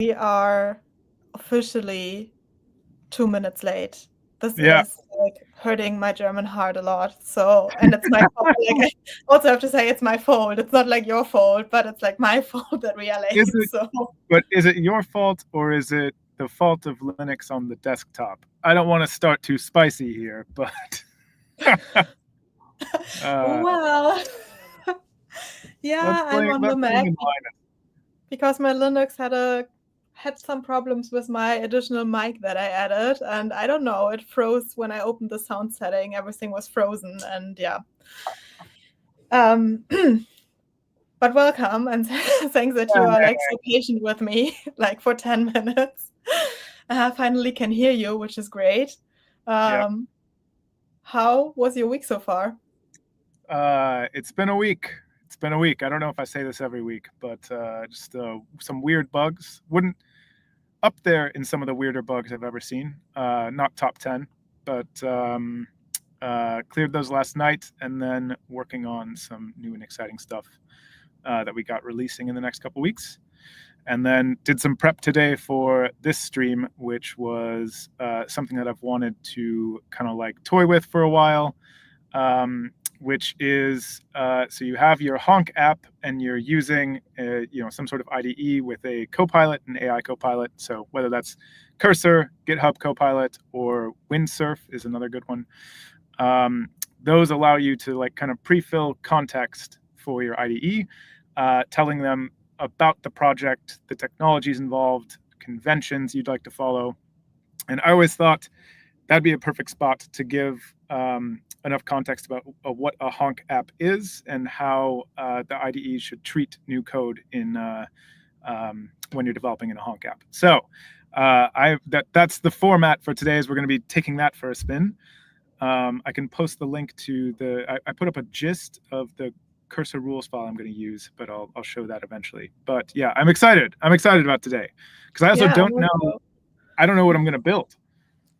We are officially 2 minutes late. This Yeah. is like hurting my German heart a lot. So, and it's my fault. Like, I also have to say it's my fault. It's not like your fault, but it's like my fault that we are Is late. it? So, But is it your fault or is it the fault of Linux on the desktop? I don't want to start too spicy here, but uh, well, let's yeah, I'm bring on the let's bring Mac in Linus. because my Linux had some problems with my additional mic that I added, and I don't know, it froze when I opened the sound setting. Everything was frozen, and yeah. Um, but welcome, and thanks that you are like so patient with me, like for 10 minutes. I finally can hear you, which is great. Yeah. How was your week so far? It's been a week. It's been a week. I don't know if I say this every week, but just some weird bugs. Wouldn't up there in some of the weirder bugs I've ever seen. Not top 10, but cleared those last night, and then working on some new and exciting stuff that we got releasing in the next couple weeks. And then did some prep today for this stream, which was something that I've wanted to kind of like toy with for a while. Which is so you have your HONC app and you're using some sort of IDE with a Copilot, an AI Copilot. So whether that's Cursor, GitHub Copilot, or Windsurf is another good one. Those allow you to like kind of pre-fill context for your IDE, telling them about the project, the technologies involved, conventions you'd like to follow. And I always thought that'd be a perfect spot to give enough context about what a HONC app is and how the IDE should treat new code in when you're developing in a HONC app. So that's the format for today. Is we're going to be taking that for a spin. I can post the link to I put up a gist of the cursor rules file I'm going to use, but I'll show that eventually. But yeah, I'm excited. I'm excited about today because I also don't know. I don't know what I'm going to build.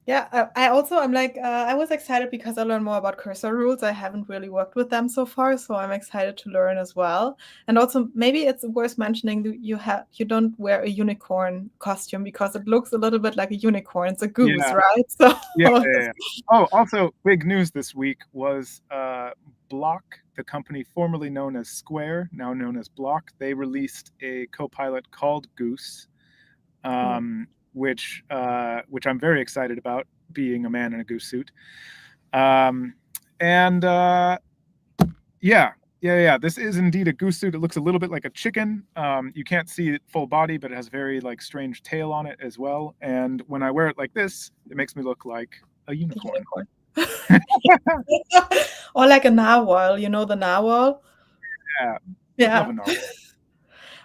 Yeah, I'm like, I was excited because I learned more about cursor rules. I haven't really worked with them so far, so I'm excited to learn as well. And also, maybe it's worth mentioning that you don't wear a unicorn costume because it looks a little bit like a unicorn. It's a goose, right? So yeah. Oh, also big news this week was Block, the company formerly known as Square, now known as Block. They released a Copilot called Goose. Which I'm very excited about, being a man in a goose suit. Yeah. This is indeed a goose suit. It looks a little bit like a chicken. You can't see it full body, but it has a very like strange tail on it as well. And when I wear it like this, it makes me look like a unicorn. Or like a narwhal. You know the narwhal? Yeah. Love a narwhal.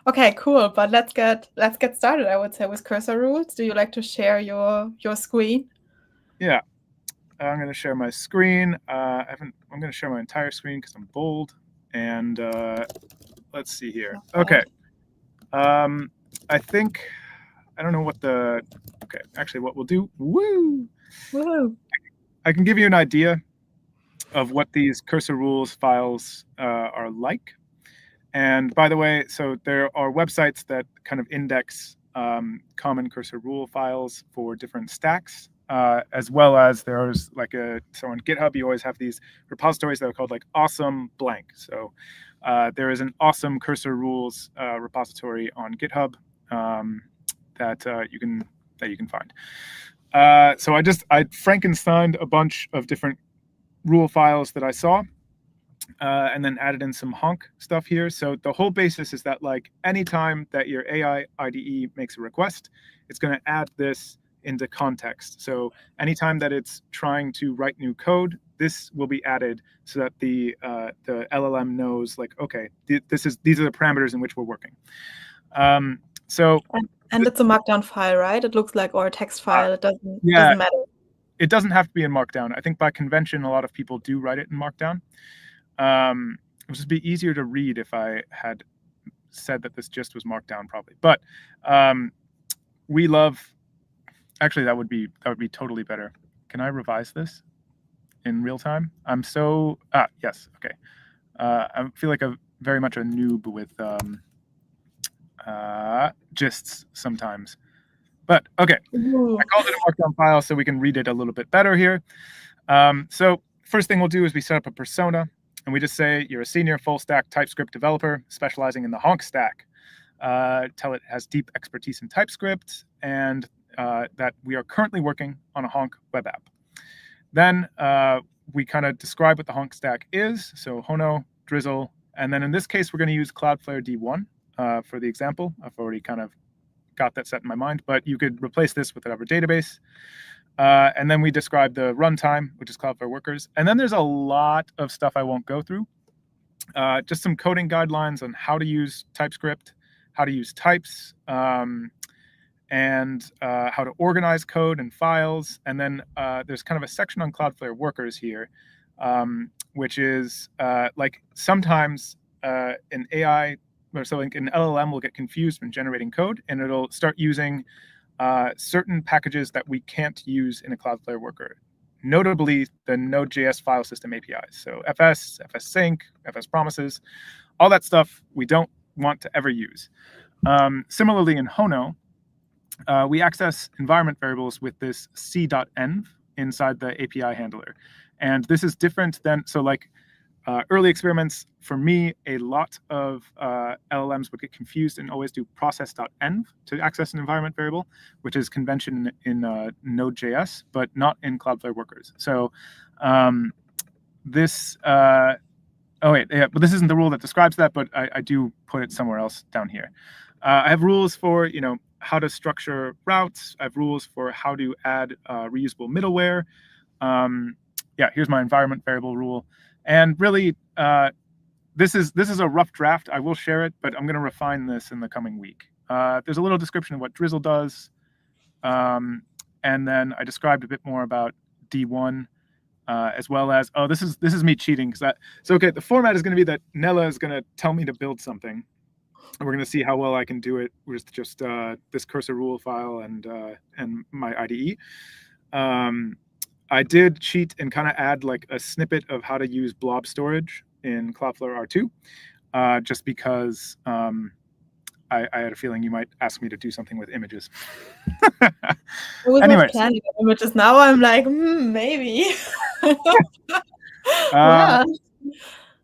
Okay, cool. But let's get started, I would say, with cursor rules. Do you like to share your screen? Yeah. I'm going to share my screen. I'm going to share my entire screen because I'm bold. And let's see here. Okay. I think I don't know what okay, actually what we'll do. Woo! I can give you an idea of what these cursor rules files are like. And by the way, so there are websites that kind of index common cursor rule files for different stacks, as well as there's like so on GitHub, you always have these repositories that are called like awesome blank. So there is an awesome cursor rules repository on GitHub that you can find. So I Frankensteined a bunch of different rule files that I saw, and then added in some HONC stuff here. So the whole basis is that like anytime that your AI IDE makes a request, it's going to add this into context. So anytime that it's trying to write new code, this will be added so that the LLM knows like, okay, these are the parameters in which we're working. And it's a markdown file, right? It looks like, or a text file. It doesn't matter. It doesn't have to be in Markdown. I think by convention, a lot of people do write it in Markdown. It would just be easier to read if I had said that this just was Markdown, probably. But we love. Actually, that would be totally better. Can I revise this in real time? I'm so yes. Okay. I feel like very much a noob with gists sometimes. But okay, Ooh. I called it a markdown file so we can read it a little bit better here. So first thing we'll do is we set up a persona, and we just say you're a senior full stack TypeScript developer specializing in the HONC stack. Tell it has deep expertise in TypeScript, and that we are currently working on a HONC web app. Then we kind of describe what the HONC stack is, so Hono, Drizzle, and then in this case, we're going to use Cloudflare D1 for the example. I've already kind of got that set in my mind, but you could replace this with whatever database. And then we describe the runtime, which is Cloudflare Workers. And then there's a lot of stuff I won't go through. Just some coding guidelines on how to use TypeScript, how to use types, and how to organize code and files. And then there's kind of a section on Cloudflare Workers here, which is like sometimes an AI, or so like an LLM will get confused when generating code, and it'll start using certain packages that we can't use in a Cloudflare worker, notably the Node.js file system APIs. So FS, FS sync, FS promises, all that stuff we don't want to ever use. Similarly in Hono, we access environment variables with this c.env inside the API handler. And this is different than, so like early experiments, for me, a lot of LLMs would get confused and always do process.env to access an environment variable, which is convention in Node.js, but not in Cloudflare workers. So this, oh wait, yeah, but this isn't the rule that describes that, but I do put it somewhere else down here. I have rules for, how to structure routes. I have rules for how to add reusable middleware. Yeah, here's my environment variable rule. And really, this is a rough draft. I will share it, but I'm going to refine this in the coming week. There's a little description of what Drizzle does, and then I described a bit more about D1, as well as this is me cheating because okay. The format is going to be that Nele is going to tell me to build something, and we're going to see how well I can do it with just this cursor rule file and my IDE. I did cheat and kind of add like a snippet of how to use blob storage in Cloudflare R2, just because I had a feeling you might ask me to do something with images. I was not planning on images. Now I'm like, maybe. Yeah.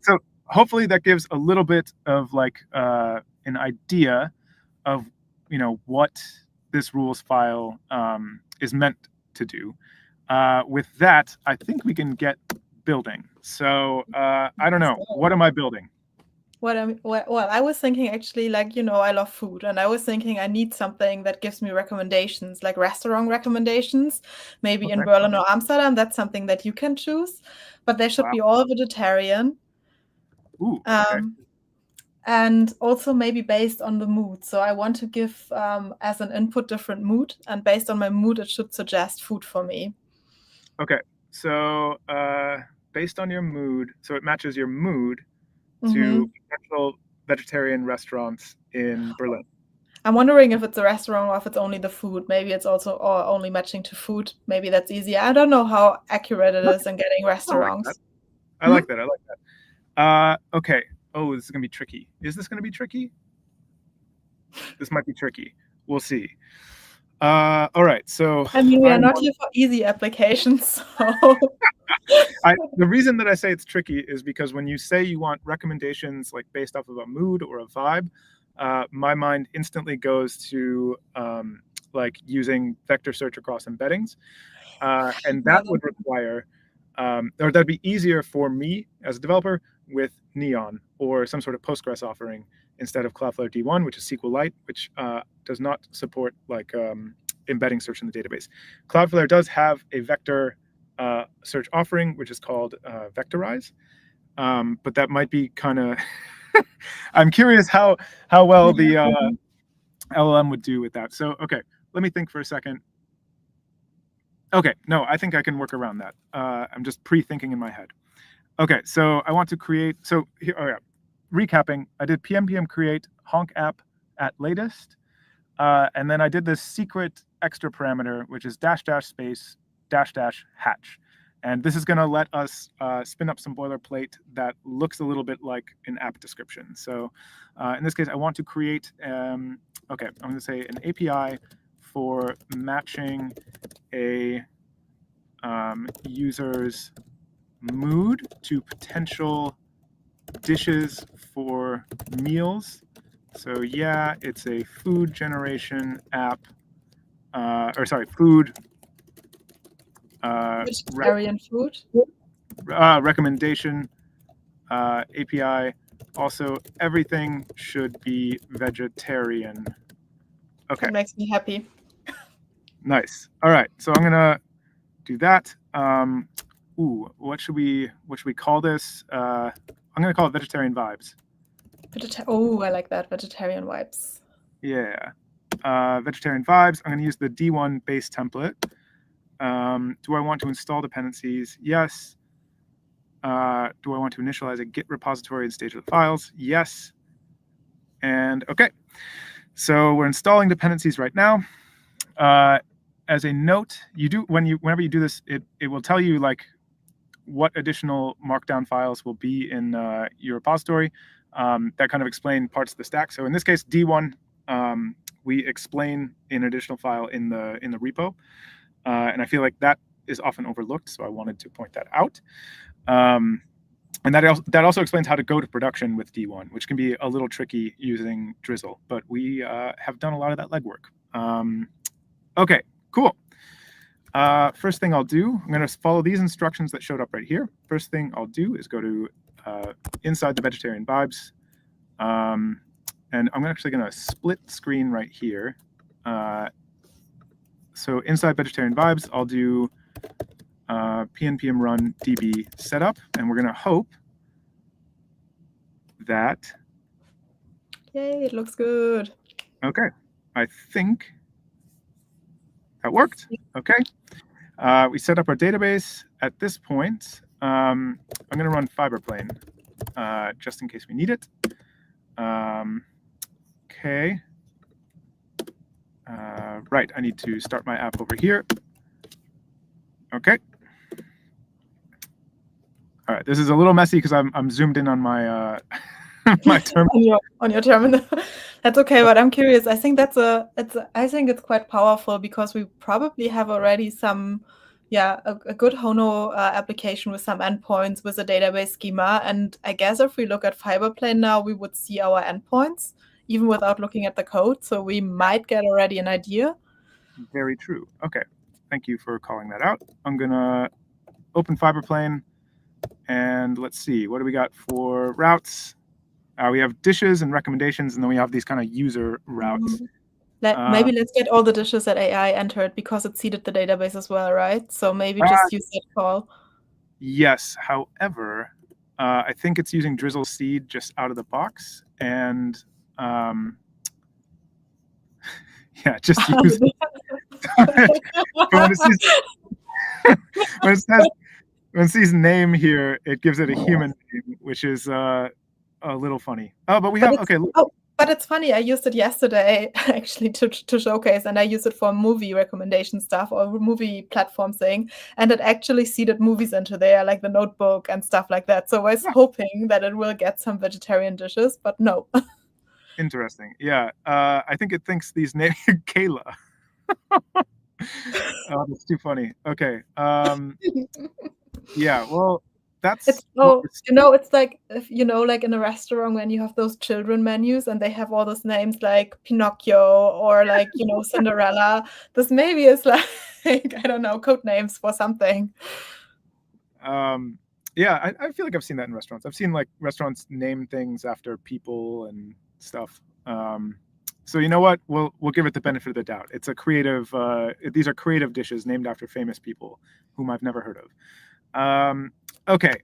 So hopefully that gives a little bit of like an idea of what this rules file is meant to do. With that, I think we can get building. So I don't know. What am I building? Well, I was thinking actually, like, I love food, and I was thinking I need something that gives me recommendations, like restaurant recommendations, maybe in Berlin or Amsterdam. That's something that you can choose, but they should be all vegetarian. Ooh, okay. And also maybe based on the mood. So I want to give as an input different mood, and based on my mood, it should suggest food for me. Okay, so based on your mood, so it matches your mood to potential vegetarian restaurants in Berlin. I'm wondering if it's a restaurant or if it's only the food. Maybe it's also only matching to food. Maybe that's easier. I don't know how accurate it is in getting restaurants. I like that. I like that. Okay. Oh, this is going to be tricky. Is this going to be tricky? This might be tricky. We'll see. All right. So I mean, we are not here for easy applications. So. The reason that I say it's tricky is because when you say you want recommendations like based off of a mood or a vibe, my mind instantly goes to like using vector search across embeddings, and that would require, or that'd be easier for me as a developer with Neon or some sort of Postgres offering instead of Cloudflare D1, which is SQLite, which does not support like embedding search in the database. Cloudflare does have a vector search offering, which is called Vectorize, but that might be kind of. I'm curious how well the LLM would do with that. So okay, let me think for a second. Okay, no, I think I can work around that. I'm just pre-thinking in my head. Okay, so I want to create. So here, oh yeah, recapping. I did pm create honk app at latest, and then I did this secret extra parameter, which is -- space -- hatch. And this is going to let us spin up some boilerplate that looks a little bit like an app description. So in this case, I want to create, okay, I'm going to say an API for matching a user's mood to potential dishes for meals. So yeah, it's a food generation app, food Vegetarian food. recommendation API. Also, everything should be vegetarian. Okay. That makes me happy. Nice. All right. So I'm gonna do that. What should we call this? I'm gonna call it vegetarian vibes. Oh, I like that. Vegetarian vibes. Yeah. Vegetarian vibes. I'm gonna use the D1 base template. Do I want to install dependencies? Yes. Do I want to initialize a Git repository and stage of the files? Yes. And okay. So we're installing dependencies right now. As a note, whenever you do this, it will tell you like what additional markdown files will be in your repository that kind of explain parts of the stack. So in this case, D1, we explain an additional file in the repo, and I feel like that is often overlooked, so I wanted to point that out. And that also explains how to go to production with D1, which can be a little tricky using Drizzle, but we have done a lot of that legwork. Okay, cool. First thing I'll do, I'm going to follow these instructions that showed up right here. First thing I'll do is go to inside the vegetarian vibes, and I'm actually going to split screen right here. So inside vegetarian vibes, I'll do pnpm run db setup, and we're going to hope that. Yay, it looks good. Okay, I think that worked. Okay, we set up our database. At this point, I'm going to run FiberPlane just in case we need it. Okay. Right, I need to start my app over here. Okay. All right, this is a little messy because I'm zoomed in on my my terminal. on your terminal. That's okay, but I'm curious. I think I think it's quite powerful because we probably have already some, a good HONO application with some endpoints with a database schema. And I guess if we look at FiberPlane now, we would see our endpoints even without looking at the code. So we might get already an idea. Very true. Okay, thank you for calling that out. I'm gonna open FiberPlane, and let's see, what do we got for routes? We have dishes and recommendations, and then we have these kind of user routes. Maybe let's get all the dishes that AI entered because it seeded the database as well, right? So maybe just use that call. Yes. However, I think it's using Drizzle seed just out of the box, and yeah, just use when it sees name here, it gives it a human name, which is a little funny. Oh, but we have okay. But it's funny. I used it yesterday actually to showcase, and I used it for movie recommendation stuff or movie platform thing, and it actually seeded movies into there, like The Notebook and stuff like that. So I was hoping that it will get some vegetarian dishes, but no. Interesting. Yeah, I think it thinks these names Kayla. Oh, that's too funny. Okay. Yeah. Well, that's it's like if like in a restaurant when you have those children menus and they have all those names like Pinocchio or like Cinderella. This maybe is like I don't know, code names for something. Yeah, I feel like I've seen that in restaurants. I've seen like restaurants name things after people and stuff. So you know what? We'll give it the benefit of the doubt. It's a creative. These are creative dishes named after famous people whom I've never heard of. Okay,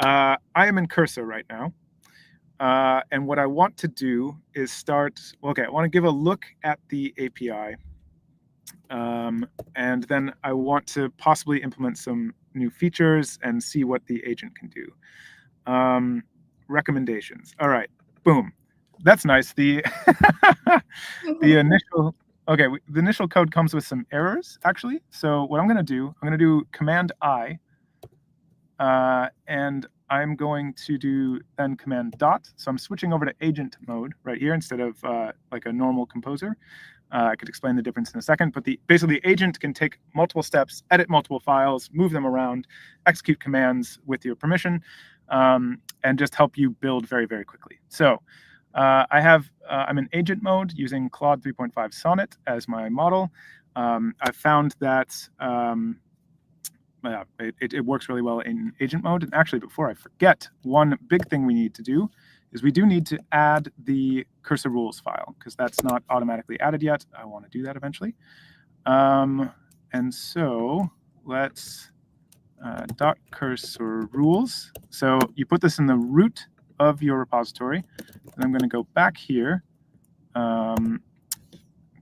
I am in Cursor right now, and what I want to do is start. Okay, I want to give a look at the API, and then I want to possibly implement some new features and see what the agent can do. Recommendations. All right, boom. That's nice. The initial code comes with some errors actually. So what I'm going to do Command I And I'm going to do then command dot. So I'm switching over to agent mode right here instead of like a normal composer. I could explain the difference in a second, but basically the agent can take multiple steps, edit multiple files, move them around, execute commands with your permission, and just help you build very, very quickly. So I'm in agent mode using Claude 3.5 Sonnet as my model. I've found that it works really well in agent mode. And actually, before I forget, one big thing we need to do is we do need to add the cursor rules file, because that's not automatically added yet. I want to do that eventually. And so let's dot cursor rules. So you put this in the root of your repository. And I'm going to go back here. I'm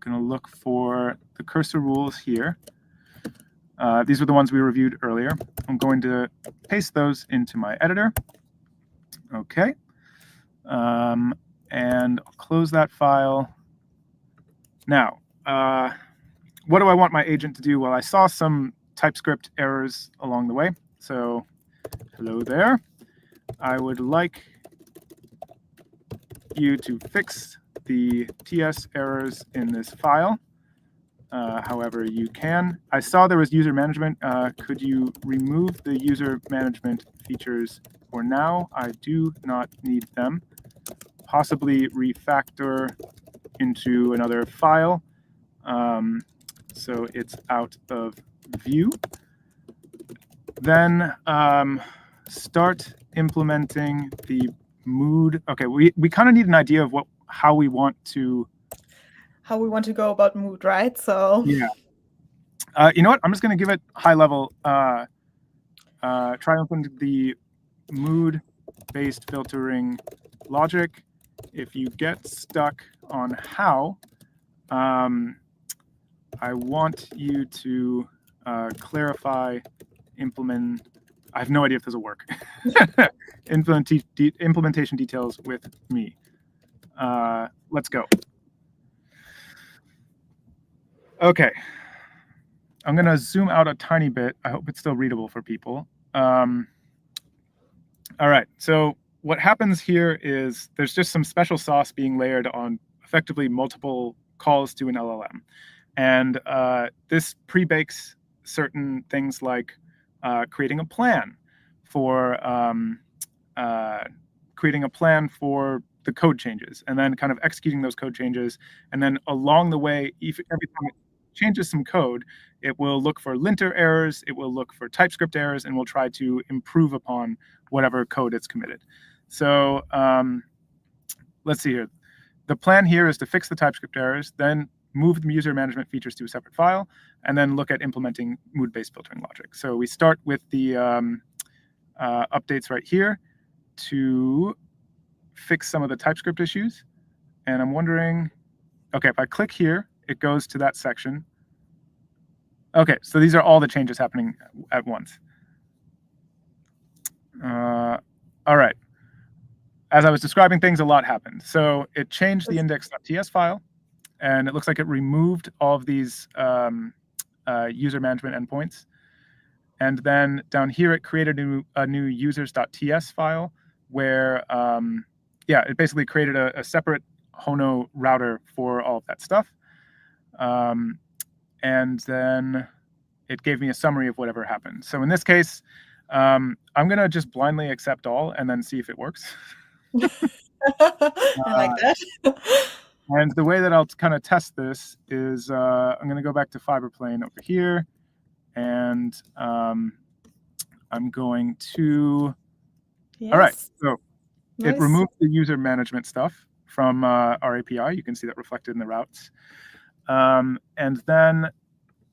going to look for the cursor rules here. These are the ones we reviewed earlier. I'm going to paste those into my editor. Okay. And I'll close that file. Now, what do I want my agent to do? Well, I saw some TypeScript errors along the way. So hello there. I would like you to fix the TS errors in this file. However you can. I saw there was user management. Could you remove the user management features for now? I do not need them. Possibly refactor into another file. So it's out of view. Then start implementing the mood. Okay, we kind of need an idea of how we want to go about mood, right? So yeah. You know what? I'm just going to give it high level. Try implementing the mood-based filtering logic. If you get stuck on how, I want you to clarify, implement. I have no idea if this will work. Implementation details with me. Let's go. Okay. I'm going to zoom out a tiny bit. I hope it's still readable for people. All right. So what happens here is there's just some special sauce being layered on effectively multiple calls to an LLM. And this pre-bakes certain things like creating a plan for the code changes, and then kind of executing those code changes. And then along the way, every time it changes some code, it will look for linter errors, it will look for TypeScript errors, and will try to improve upon whatever code it's committed. So let's see here. The plan here is to fix the TypeScript errors, then move the user management features to a separate file, and then look at implementing mood-based filtering logic. So we start with the updates right here to fix some of the TypeScript issues. And I'm wondering, okay, if I click here, it goes to that section. Okay, so these are all the changes happening at once. All right. As I was describing things, a lot happened. So it changed the index.ts file, and it looks like it removed all of these user management endpoints. And then down here, it created a new users.ts file where, it basically created a separate Hono router for all of that stuff. And then it gave me a summary of whatever happened. So in this case, I'm going to just blindly accept all and then see if it works. I like that. And the way that I'll kind of test this is I'm going to go back to FiberPlane over here, and I'm going to. Yes. All right, so nice. It removed the user management stuff from our API. You can see that reflected in the routes. And then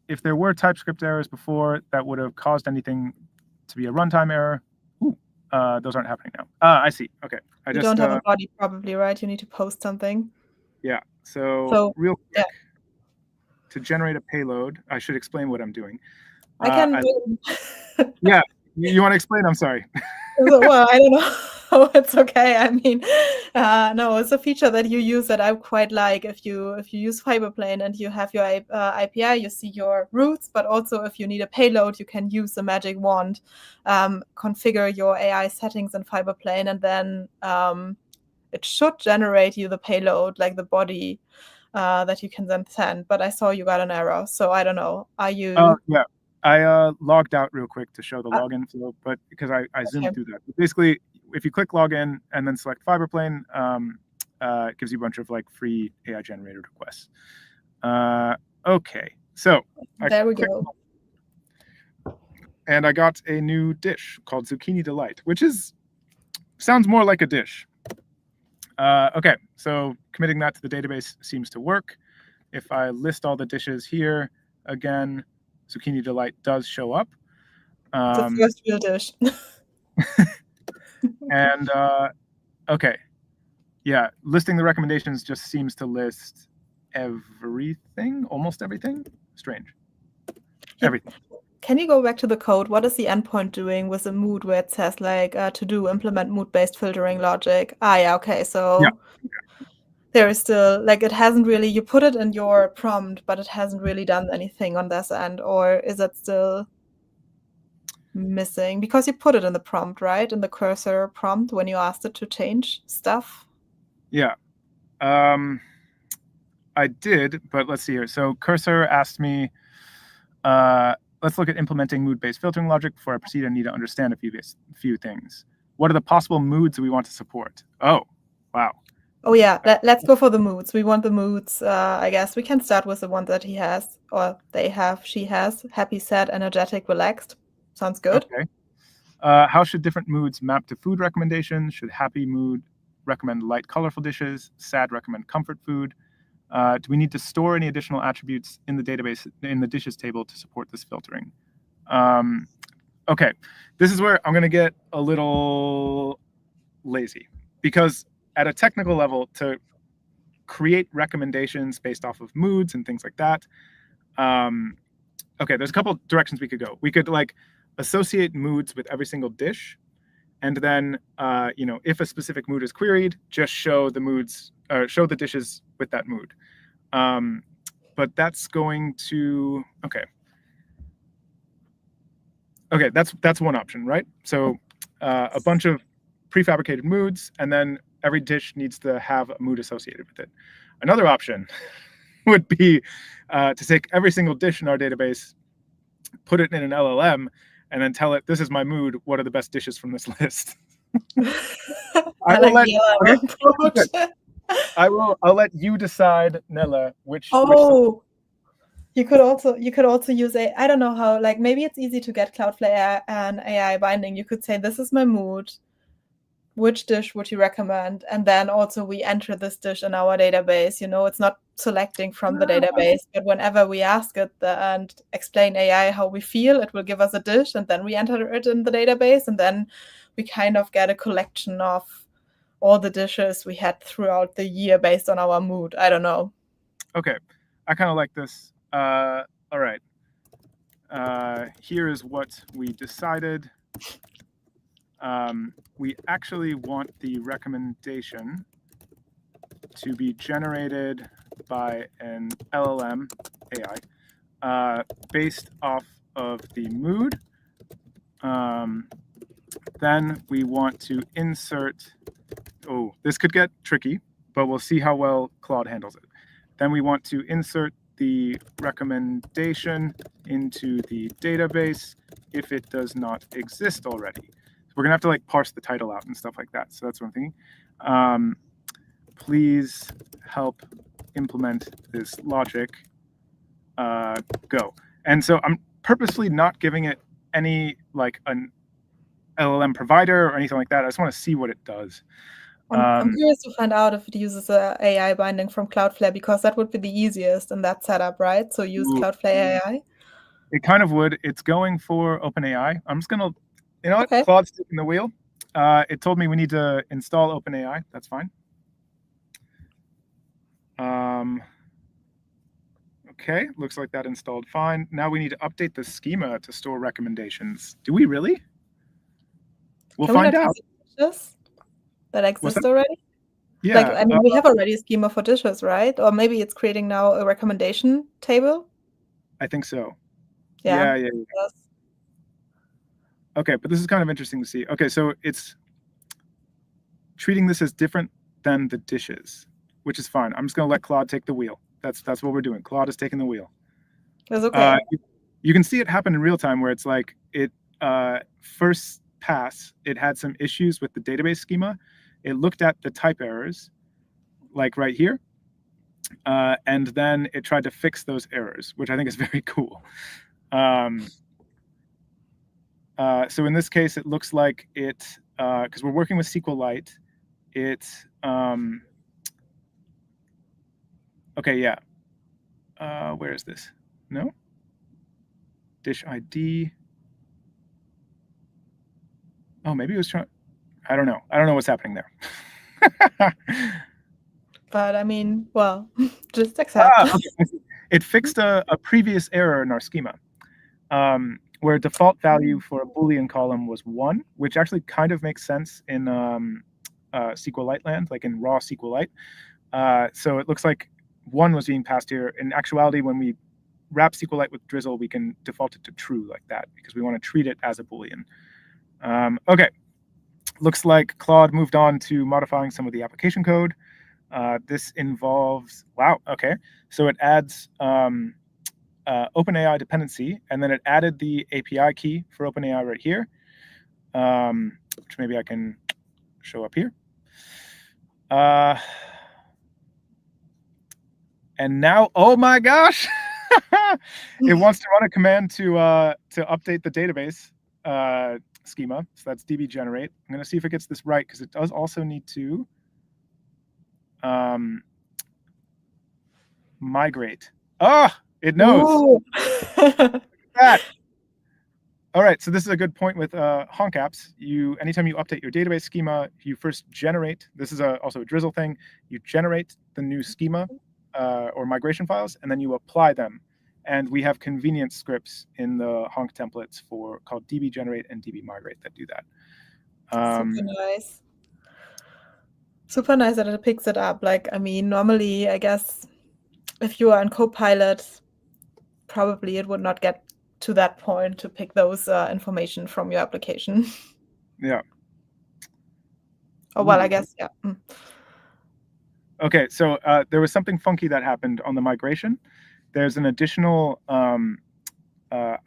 if there were TypeScript errors before that would have caused anything to be a runtime error, those aren't happening now. I see. Okay. You don't have a body probably, right? You need to post something. Yeah. So real quick, to generate a payload, I should explain what I'm doing. I can. Yeah. You want to explain? I'm sorry. Well, I don't know. So it's okay. I mean, no, it's a feature that you use that I quite like. If you use Fiberplane and you have your API, you see your routes, but also if you need a payload, you can use the magic wand, configure your AI settings in Fiberplane, and then it should generate you the payload, like the body that you can then send. But I saw you got an error, so I don't know. Are you? Yeah. I logged out real quick to show the Uh, login flow, but because I zoomed okay. through that. But basically, if you click login and then select Fiberplane, it gives you a bunch of like free AI generated requests. Okay, so I There we clicked go. and I got a new dish called Zucchini Delight, which sounds more like a dish. Okay, so committing that to the database seems to work. If I list all the dishes here, again, Zucchini Delight does show up. The first real dish. And okay, yeah, listing the recommendations just seems to list everything, almost everything. Strange. Everything. Can you go back to the code? What is the endpoint doing with the mood where it says like to do implement mood-based filtering logic? Yeah, okay. Yeah. So there is still like it hasn't really you put it in your prompt, but it hasn't really done anything on this end, or is it still missing? Because you put it in the prompt, right? In the cursor prompt when you asked it to change stuff. Yeah. I did, but let's see here. So cursor asked me, let's look at implementing mood-based filtering logic. Before I proceed, I need to understand a few things. What are the possible moods we want to support? Oh, wow. Oh yeah, let's go for the moods. We want the moods. I guess we can start with the one that he has, or they have, she has. Happy, sad, energetic, relaxed. Sounds good. Okay. How should different moods map to food recommendations? Should happy mood recommend light, colorful dishes? Sad recommend comfort food? Do we need to store any additional attributes in the database in the dishes table to support this filtering? Okay, this is where I'm going to get a little lazy because at a technical level, to create recommendations based off of moods and things like that, okay, there's a couple directions we could go. We could like associate moods with every single dish, and then if a specific mood is queried, just show the moods or show the dishes with that mood. But that's going to okay, that's one option, right? So a bunch of prefabricated moods, and then every dish needs to have a mood associated with it. Another option would be to take every single dish in our database, put it in an LLM, and then tell it, this is my mood. What are the best dishes from this list? I like the LLM approach. I'll let you decide, Nele, which you could also use I don't know how, like maybe it's easy to get Cloudflare and AI binding. You could say, this is my mood. Which dish would you recommend? And then also we enter this dish in our database. It's not selecting from the database, but whenever we ask it and explain AI how we feel, it will give us a dish, and then we enter it in the database, and then we kind of get a collection of all the dishes we had throughout the year based on our mood. I don't know. Okay, I kind of like this. All right. Here is what we decided. We actually want the recommendation to be generated by an LLM AI based off of the mood. Then we want to insert, this could get tricky, but we'll see how well Claude handles it. Then we want to insert the recommendation into the database if it does not exist already. We're gonna have to like parse the title out and stuff like that. So that's what I'm thinking. Please help implement this logic. Go. And so I'm purposely not giving it any like an LLM provider or anything like that. I just want to see what it does. I'm curious to find out if it uses a AI binding from Cloudflare, because that would be the easiest in that setup, right? So use Cloudflare AI. It kind of would. It's going for OpenAI. I'm just gonna, what? Okay. Claude's taking the wheel. It told me we need to install OpenAI. That's fine. Okay, looks like that installed fine. Now we need to update the schema to store recommendations. Do we really? We'll find out. that What's that? exists already? Like, Yeah, I mean, we have already a schema for dishes, right? Or maybe it's creating now a recommendation table. I think so. Yeah. Yeah. Yes. Okay, but this is kind of interesting to see. Okay, so it's treating this as different than the dishes, which is fine. I'm just going to let Claude take the wheel. That's what we're doing. Claude is taking the wheel. That's okay. You can see it happen in real time where it's like it first pass, it had some issues with the database schema. It looked at the type errors, like right here, and then it tried to fix those errors, which I think is very cool. So in this case, it looks like it, because we're working with SQLite, it, okay, yeah. Where is this? No? Dish ID. Oh, maybe it was trying, I don't know. I don't know what's happening there. But I mean, well, just accept. Okay. It fixed a previous error in our schema, where default value for a Boolean column was 1, which actually kind of makes sense in SQLite land, like in raw SQLite. So it looks like 1 was being passed here. In actuality, when we wrap SQLite with Drizzle, we can default it to true like that because we want to treat it as a Boolean. Okay, looks like Claude moved on to modifying some of the application code. This involves, wow, okay. So it adds OpenAI dependency, and then it added the API key for OpenAI right here, which maybe I can show up here. And now, oh my gosh, it wants to run a command to update the database schema. So that's db generate. I'm going to see if it gets this right because it does also need to migrate. Oh, it knows. Look at that. All right, so this is a good point with HONC apps. Anytime you update your database schema, you first generate. This is also a Drizzle thing. You generate the new schema or migration files, and then you apply them. And we have convenience scripts in the HONC templates called db generate and db migrate that do that. Super nice. Super nice that it picks it up. Like, I mean, normally, I guess if you are in Copilot, probably it would not get to that point to pick those information from your application. Yeah. Oh, well, I guess, yeah. Okay, so there was something funky that happened on the migration. There's an additional, I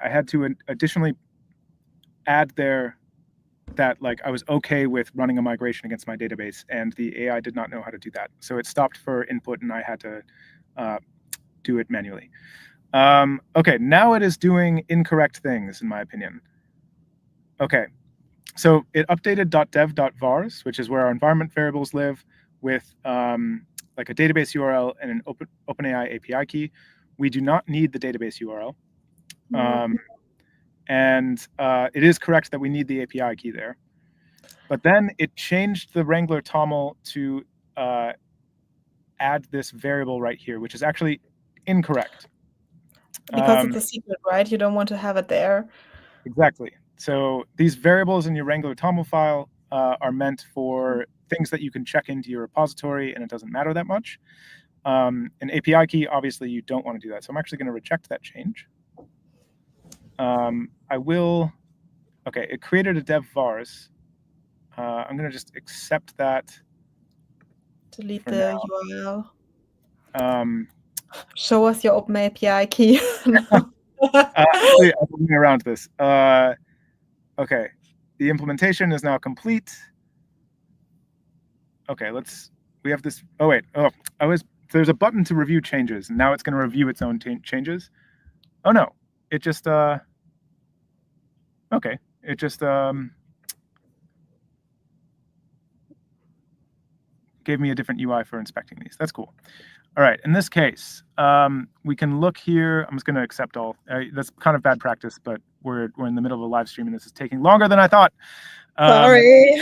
had to additionally add there that like I was okay with running a migration against my database, and the AI did not know how to do that. So it stopped for input, and I had to do it manually. Okay, now it is doing incorrect things, in my opinion. Okay, so it updated .dev.vars, which is where our environment variables live, with like a database URL and an OpenAI API key. We do not need the database URL. And it is correct that we need the API key there. But then it changed the Wrangler TOML to add this variable right here, which is actually incorrect. Because it's a secret, right? You don't want to have it there. Exactly. So these variables in your Wrangler TOML file are meant for things that you can check into your repository, and it doesn't matter that much. An API key, obviously, you don't want to do that. So I'm actually going to reject that change. I will. Okay, it created a dev vars. I'm going to just accept that. Delete the URL. Show us your Open API key. Actually, I'm moving around this. Okay, the implementation is now complete. Okay, we have this. Oh wait, there's a button to review changes, and now it's going to review its own changes. Oh no, it just okay, it just gave me a different UI for inspecting these. That's cool. All right, in this case, we can look here. I'm just going to accept all. That's kind of bad practice, but we're in the middle of a live stream, and this is taking longer than I thought. Sorry.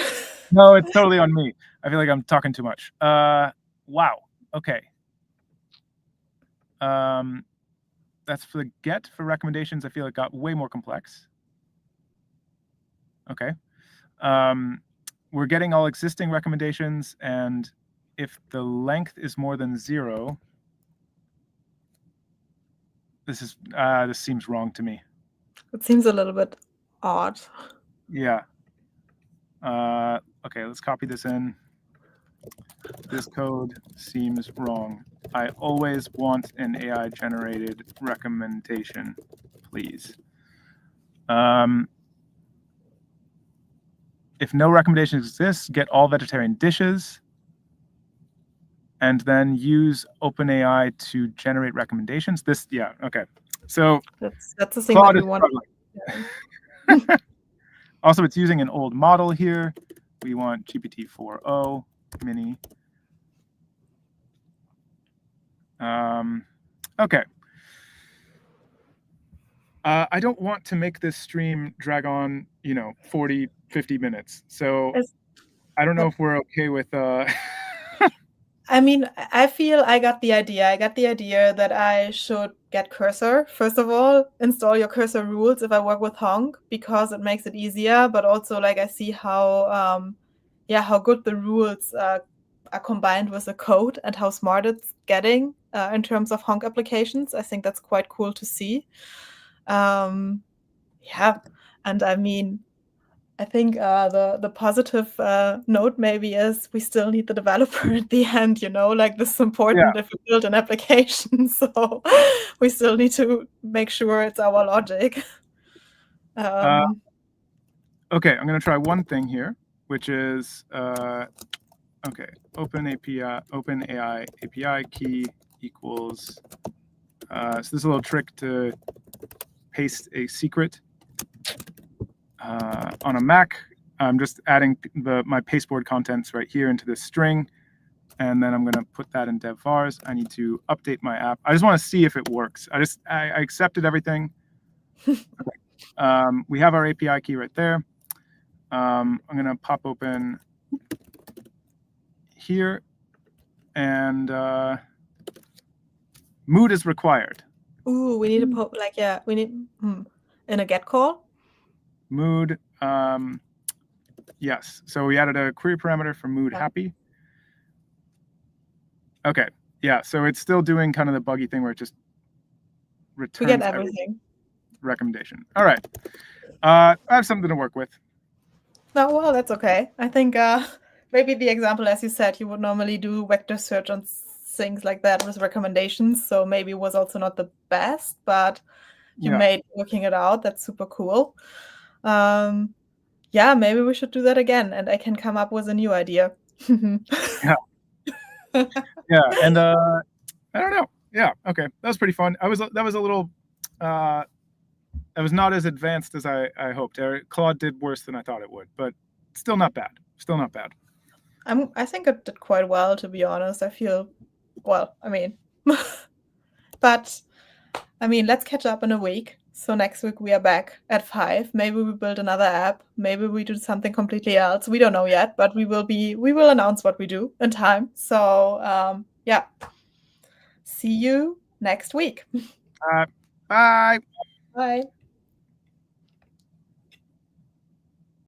No, it's totally on me. I feel like I'm talking too much. Wow. Okay. That's for the get for recommendations. I feel it got way more complex. Okay. we're getting all existing recommendations, and if the length is more than 0, this seems wrong to me. It seems a little bit odd. Yeah. Okay, let's copy this in. This code seems wrong. I always want an AI-generated recommendation, please. If no recommendations exist, get all vegetarian dishes, and then use OpenAI to generate recommendations. Okay. So that's the thing Claude that we want. Also, it's using an old model here. We want GPT-4o mini. Okay. I don't want to make this stream drag on, 40, 50 minutes. So I don't know if we're okay with... I mean, I feel I got the idea. I got the idea that I should get Cursor. First of all, install your Cursor rules if I work with HONC, because it makes it easier. But also, like, I see how good the rules are combined with the code and how smart it's getting in terms of HONC applications. I think that's quite cool to see. And I mean, I think the positive note maybe is we still need the developer at the end, like this is important if we build an application. So we still need to make sure it's our logic. Okay, I'm going to try one thing here, which is, okay, OpenAI API key equals, so this is a little trick to paste a secret. On a Mac, I'm just adding my pasteboard contents right here into this string, and then I'm going to put that in dev vars. I need to update my app. I just want to see if it works. I accepted everything. Okay. We have our API key right there. I'm going to pop open here, and mood is required. Ooh, we need to put we need in a get call. Mood, yes. So we added a query parameter for mood happy. Okay, yeah. So it's still doing kind of the buggy thing where it just returns. We get everything. Recommendation. All right. I have something to work with. No, well, that's okay. I think maybe the example, as you said, you would normally do vector search on things like that with recommendations. So maybe it was also not the best, but you made working it out. That's super cool. Maybe we should do that again, and I can come up with a new idea. Yeah. Yeah, and I don't know. Yeah, okay, that was pretty fun. That was a little. That was not as advanced as I hoped. Claude did worse than I thought it would, but still not bad. Still not bad. I think it did quite well, to be honest. I feel, well, I mean, but I mean, let's catch up in a week. So next week we are back at 5. Maybe we build another app. Maybe we do something completely else. We don't know yet, but we will announce what we do in time. So yeah, see you next week. Bye. Bye.